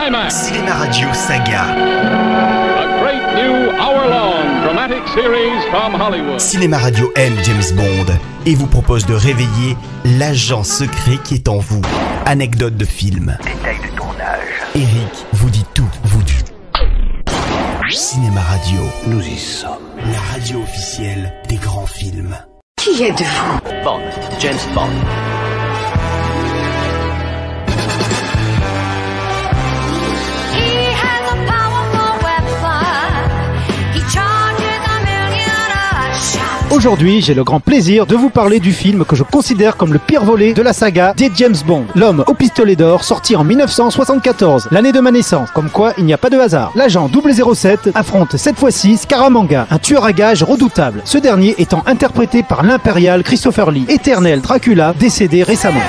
Climax. Cinéma Radio Saga. A great new hour-long dramatic series from Hollywood. Cinéma Radio aime James Bond et vous propose de réveiller l'agent secret qui est en vous. Anecdotes de film. Détails de tournage. Eric vous dit tout, vous dit. Cinéma Radio, Nous y sommes. la radio officielle des grands films. Qui êtes-vous? Bond. James Bond. Aujourd'hui, j'ai le grand plaisir de vous parler du film que je considère comme le pire volet de la saga des James Bond. L'homme au pistolet d'or, sorti en 1974, l'année de ma naissance. Comme quoi, il n'y a pas de hasard. L'agent 007 affronte cette fois-ci Scaramanga, un tueur à gages redoutable. Ce dernier étant interprété par l'impérial Christopher Lee, éternel Dracula, décédé récemment.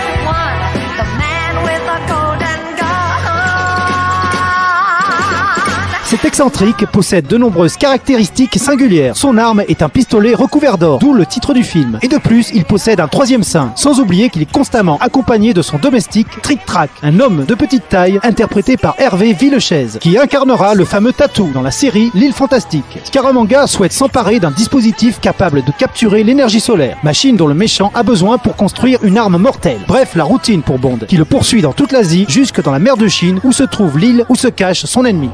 Cet excentrique possède de nombreuses caractéristiques singulières. Son arme est un pistolet recouvert d'or, d'où le titre du film. Et de plus, il possède un troisième sein, sans oublier qu'il est constamment accompagné de son domestique Trick Track, un homme de petite taille interprété par Hervé Villechaize, qui incarnera le fameux Tatou dans la série L'île fantastique. Scaramanga souhaite s'emparer d'un dispositif capable de capturer l'énergie solaire, machine dont le méchant a besoin pour construire une arme mortelle. Bref, la routine pour Bond, qui le poursuit dans toute l'Asie jusque dans la mer de Chine où se trouve l'île où se cache son ennemi.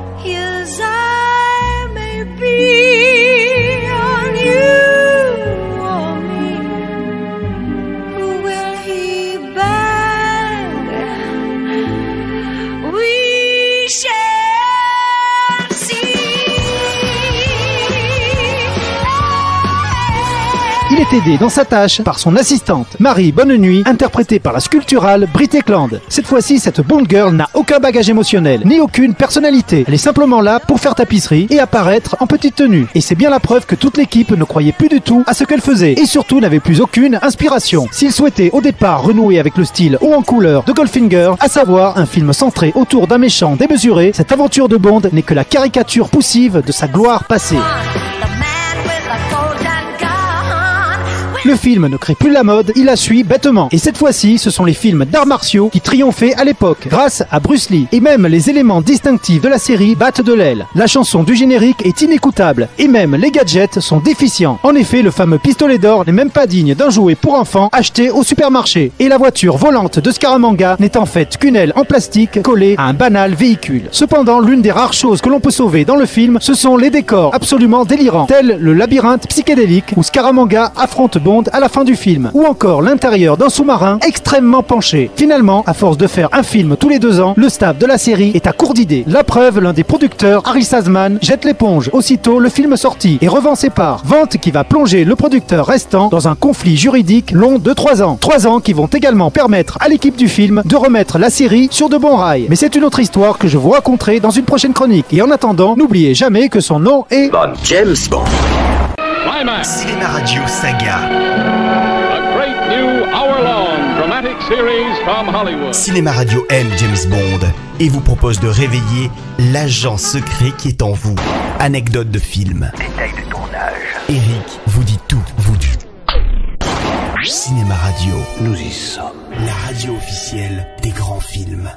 Il est aidé dans sa tâche par son assistante, Marie Bonnenuit, interprétée par la sculpturale Brit Eklund. Cette fois-ci, cette Bond Girl n'a aucun bagage émotionnel, ni aucune personnalité. Elle est simplement là pour faire tapisserie et apparaître en petite tenue. Et c'est bien la preuve que toute l'équipe ne croyait plus du tout à ce qu'elle faisait, et surtout n'avait plus aucune inspiration. S'il souhaitait au départ renouer avec le style haut en couleur de Goldfinger, à savoir un film centré autour d'un méchant démesuré, cette aventure de Bond n'est que la caricature poussive de sa gloire passée. Le film ne crée plus la mode, il la suit bêtement. Et cette fois-ci, ce sont les films d'arts martiaux qui triomphaient à l'époque, grâce à Bruce Lee. Et même les éléments distinctifs de la série battent de l'aile. La chanson du générique est inécoutable, et même les gadgets sont déficients. En effet, le fameux pistolet d'or n'est même pas digne d'un jouet pour enfants acheté au supermarché. Et la voiture volante de Scaramanga n'est en fait qu'une aile en plastique collée à un banal véhicule. Cependant, l'une des rares choses que l'on peut sauver dans le film, ce sont les décors absolument délirants, tels le labyrinthe psychédélique où Scaramanga affronte Bond à la fin du film, ou encore l'intérieur d'un sous-marin extrêmement penché. Finalement, à force de faire un film tous les 2 ans, le staff de la série est à court d'idées. La preuve, l'un des producteurs, Harry Sazman, jette l'éponge aussitôt le film sorti et revend ses parts. Vente qui va plonger le producteur restant dans un conflit juridique long de 3 ans. 3 ans qui vont également permettre à l'équipe du film de remettre la série sur de bons rails. Mais c'est une autre histoire que je vous raconterai dans une prochaine chronique. Et en attendant, n'oubliez jamais que son nom est Bond. James Bond. Climax. Cinéma Radio Saga. A great new hour-long dramatic series from Hollywood. Cinéma Radio aime James Bond et vous propose de réveiller l'agent secret qui est en vous. Anecdotes de film. Détails de tournage. Eric vous dit tout, vous dit. Cinéma Radio, Nous y sommes. la radio officielle des grands films.